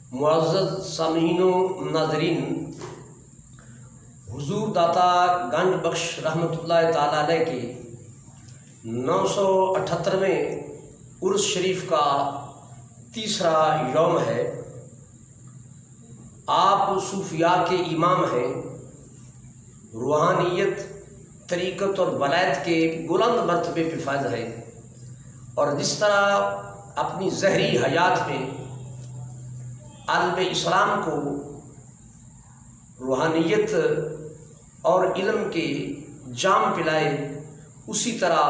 मुअज़्ज़ज़ सामीन व नाज़रीन, हुज़ूर दाता गंज बख्श रहमतुल्लाह ताला अलैह के 978वें उर्स शरीफ का तीसरा यौम है। आप सूफिया के इमाम हैं, रूहानियत, तरीक़त और वलायत के बुलंद मर्तबे पे फायदा है। और जिस तरह अपनी ज़हरी हयात में आलम इस्लाम को रूहानियत और इल्म के जाम पिलाए, उसी तरह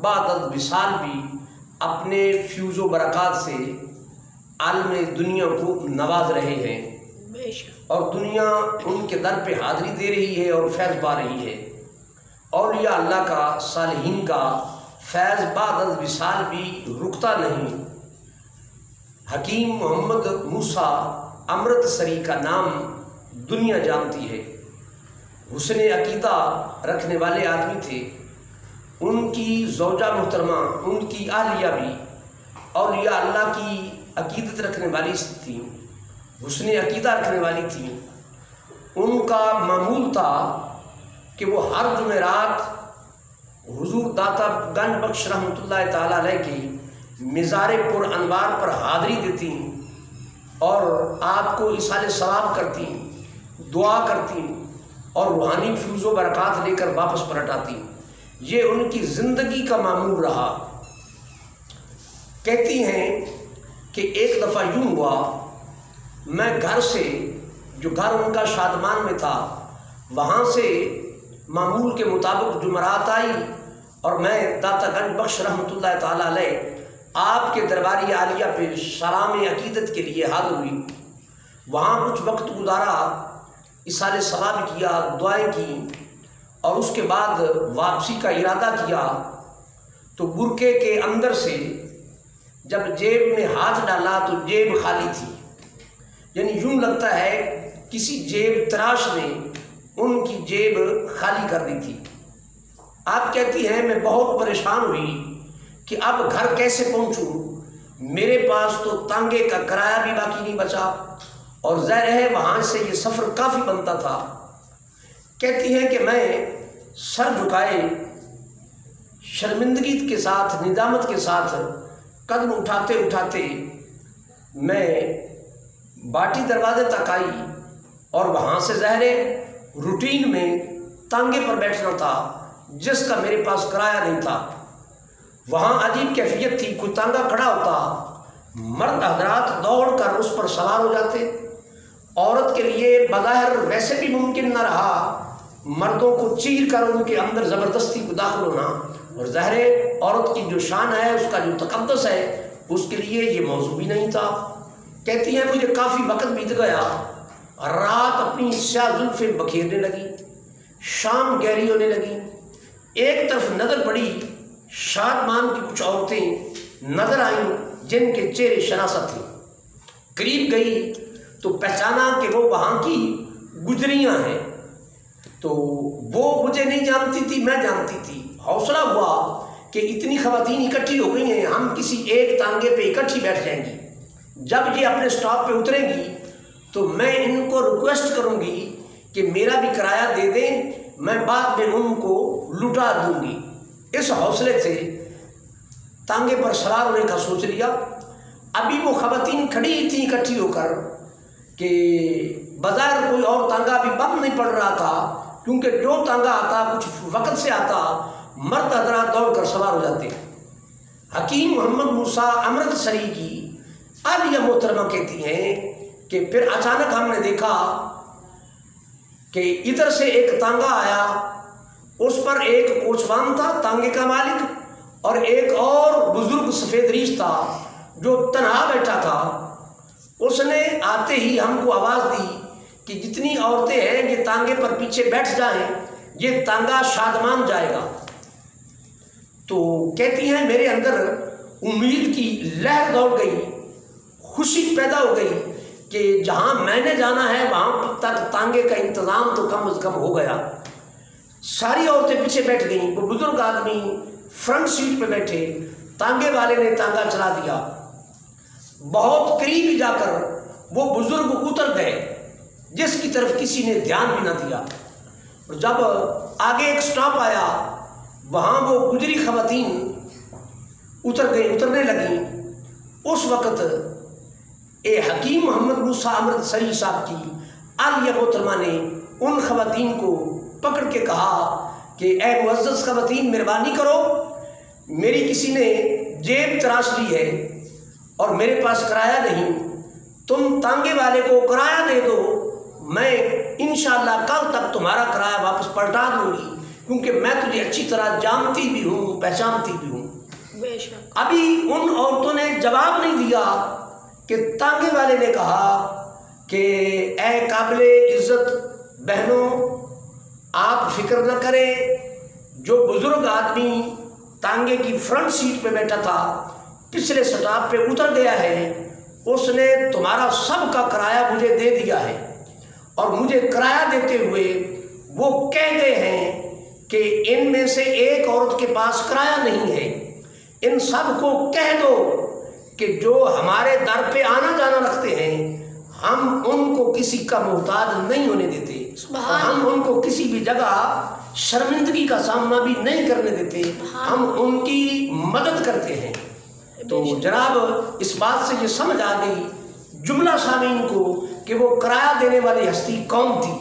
बाद विसाल भी अपने फ्यूज़ो बरक़ात से आलम दुनिया को नवाज रहे हैं और दुनिया उनके दर पे हाज़री दे रही है और फैज़ पा रही है। औलिया अल्लाह का, सालिहीन का फैज़ बाद विसाल भी रुकता नहीं। हकीम मोहम्मद मूसा अमृतसरी का नाम दुनिया जानती है। हुस्न अकीदा रखने वाले आदमी थे। उनकी ज़ौजा मुहतरमा, उनकी आलिया भी औलिया अल्लाह की अकीदत रखने वाली थी, हुस्न अकीदा रखने वाली थी। उनका मामूल था कि वो हर जुमेरात हुज़ूर दाता गंज बख्श रहमतुल्लाह ताला अलैह की मिज़ार पुर अनवार पर हाज़री देती और आपको इसाले सवाब करती, दुआ करती और रूहानी फ्यूज़ो बरक़ात लेकर वापस पलट आती। ये उनकी ज़िंदगी का मामूल रहा। कहती हैं कि एक दफ़ा यूँ हुआ, मैं घर से, जो घर उनका शादमान में था, वहाँ से मामूल के मुताबिक जुमरात आई और मैं दाता गंज बख्श रहमतुल्लाह ताला अलैह आपके दरबारी आलिया पे सलाम अकीदत के लिए हाज़िर हुई। वहाँ कुछ वक्त गुजारा, इसाले सवाब किया, दुआएं की और उसके बाद वापसी का इरादा किया। तो बुरके के अंदर से जब जेब में हाथ डाला तो जेब खाली थी। यानी यूँ लगता है किसी जेब तराश ने उनकी जेब खाली कर दी थी। आप कहती हैं मैं बहुत परेशान हुई कि अब घर कैसे पहुंचूं। मेरे पास तो तांगे का किराया भी बाकी नहीं बचा और ज़ाहिर है वहाँ से ये सफ़र काफ़ी बनता था। कहती हैं कि मैं सर झुकाए शर्मिंदगी के साथ, निदामत के साथ कदम उठाते उठाते मैं बाटी दरवाजे तक आई और वहाँ से ज़ाहिर रूटीन में तांगे पर बैठना था जिसका मेरे पास किराया नहीं था। वहाँ अजीब कैफियत थी। कोई तांगा खड़ा होता, मर्द हजरात दौड़कर उस पर सवार हो जाते। औरत के लिए बज़ाहिर वैसे भी मुमकिन न रहा मर्दों को चीर कर उनके अंदर ज़बरदस्ती को दाखिल होना, और ज़ाहिर औरत की जो शान है, उसका जो तक़द्दुस है, उसके लिए ये मौजू भी नहीं था। कहती हैं मुझे काफ़ी वक्त बीत गया, रात अपनी स्याह जुल्फ़ें बखेरने लगी, शाम गहरी होने लगी। एक तरफ नज़र पड़ी, शादमान की कुछ औरतें नजर आईं जिनके चेहरे शनासा थे। करीब गई तो पहचाना कि वो वहाँ की गुजरियाँ हैं। तो वो मुझे नहीं जानती थी, मैं जानती थी। हौसला हुआ कि इतनी ख़वातीन इकट्ठी हो गई हैं, हम किसी एक तांगे पे इकट्ठी बैठ जाएंगी। जब ये अपने स्टॉप पे उतरेंगी तो मैं इनको रिक्वेस्ट करूँगी कि मेरा भी किराया दे दें, मैं बाद में उनको लुटा दूँगी। इस हौसले से तांगे पर सवार होने का सोच लिया। अभी वो ख़वातीन खड़ी थी इकट्ठी होकर कि बाजार कोई और तांगा भी बंद नहीं पड़ रहा था, क्योंकि जो तांगा आता कुछ वक्त से आता, मर्द हजरात दौड़ कर सवार हो जाते। हकीम मोहम्मद मूसा अमृतसरी की आलिया मोहतरमा कहती हैं कि फिर अचानक हमने देखा कि इधर से एक तांगा आया, उस पर एक कोचवान था, तांगे का मालिक, और एक और बुजुर्ग सफ़ेद रीश था जो तन्हा बैठा था। उसने आते ही हमको आवाज़ दी कि जितनी औरतें हैं ये तांगे पर पीछे बैठ जाएं, ये तांगा शादमान जाएगा। तो कहती हैं मेरे अंदर उम्मीद की लहर दौड़ गई, खुशी पैदा हो गई कि जहाँ मैंने जाना है वहाँ तक तांगे का इंतज़ाम तो कम से कम हो गया। सारी औरतें पीछे बैठ गईं, वो बुजुर्ग आदमी फ्रंट सीट पे बैठे, तांगे वाले ने तांगा चला दिया। बहुत करीब जाकर وہ بزرگ اتر گئے جس کی طرف کسی نے دھیان بھی نہ دیا، اور جب آگے ایک سٹاپ آیا وہاں وہ گجری خواتین اترنے لگیں۔ اس وقت حکیم محمد موسیٰ امرتسری صاحب کی عالیہ محترمہ نے ان خواتین کو پکڑ کے کہا کہ اے معزز خواتین، مہربانی کرو، میری کسی نے جیب تراش لی ہے اور میرے پاس کرایہ نہیں، تم تانگے والے کو کرایہ دے دو، میں انشاءاللہ کل تک تمہارا کرایہ واپس پلٹا دوں گی، کیونکہ میں تجھے اچھی طرح جانتی بھی ہوں، پہچانتی بھی ہوں۔ ابھی ان عورتوں نے جواب نہیں دیا کہ تانگے والے نے کہا کہ اے قابل عزت بہنوں، آپ فکر نہ کریں، جو بزرگ آدمی تانگے کی فرنٹ سیٹ پہ بیٹھا تھا پچھلے سٹاپ پہ اتر گیا ہے، اس نے تمہارا سب کا کرایہ مجھے دے دیا ہے، اور مجھے کرایہ دیتے ہوئے وہ کہہ گئے ہیں کہ ان میں سے ایک عورت کے پاس کرایہ نہیں ہے، ان سب کو کہہ دو کہ جو ہمارے در پہ آنا جانا رکھتے ہیں ہم ان کو کسی کا محتاج نہیں ہونے دیتے، ہم ان کو کسی بھی جگہ شرمندگی کا سامنا بھی نہیں کرنے دیتے، ہم ان کی مدد کرتے ہیں۔ تو جناب اس بات سے یہ سمجھ آ گئی جملہ سامعین کو کہ وہ کرایہ دینے والی ہستی کون تھی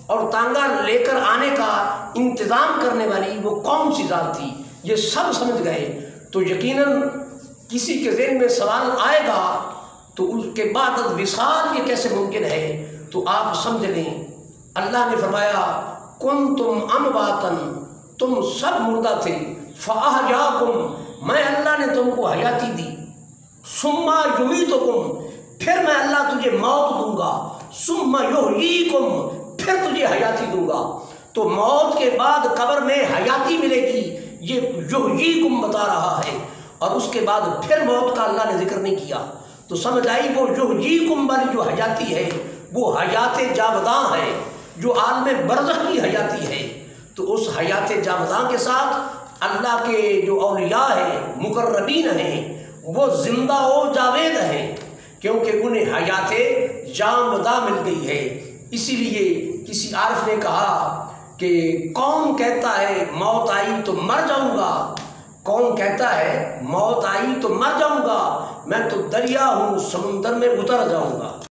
اور تانگا لے کر آنے کا انتظام کرنے والی وہ کون سی ذات تھی، یہ سب سمجھ گئے۔ تو یقیناً کسی کے ذہن میں سوال آئے گا تو اس کے بعد وصال یہ کیسے ممکن ہے، تو آپ سمجھ لیں اللہ نے فرمایا کنتم امواتن، تم سب مردہ تھے، فاحیاکم، میں اللہ نے تم کو حیاتی دی، ثم یمیتکم، پھر میں اللہ تجھے موت دوں گا، ثم یحییکم، پھر تجھے حیاتی دوں گا۔ تو موت کے بعد قبر میں حیاتی ملے گی، یہ یحییکم بتا رہا ہے، اور اس کے بعد پھر موت کا اللہ نے ذکر نہیں کیا۔ تو سمجھ آئی وہ یحییکم والی جو حیاتی ہے وہ حیات جاوداں ہے، جو عالم برزخ کی حیاتی ہے۔ تو اس حیات جاوداں کے ساتھ اللہ کے جو اولیاء ہیں، مقربین ہیں، وہ زندہ و جاوید ہیں، کیونکہ انہیں حیات جاوداں مل گئی ہے۔ اسی لیے کسی عارف نے کہا کہ کون کہتا ہے موت آئی تو مر جاؤں گا، کون کہتا ہے موت آئی تو مر جاؤں گا، میں تو دریا ہوں سمندر میں اتر جاؤں گا۔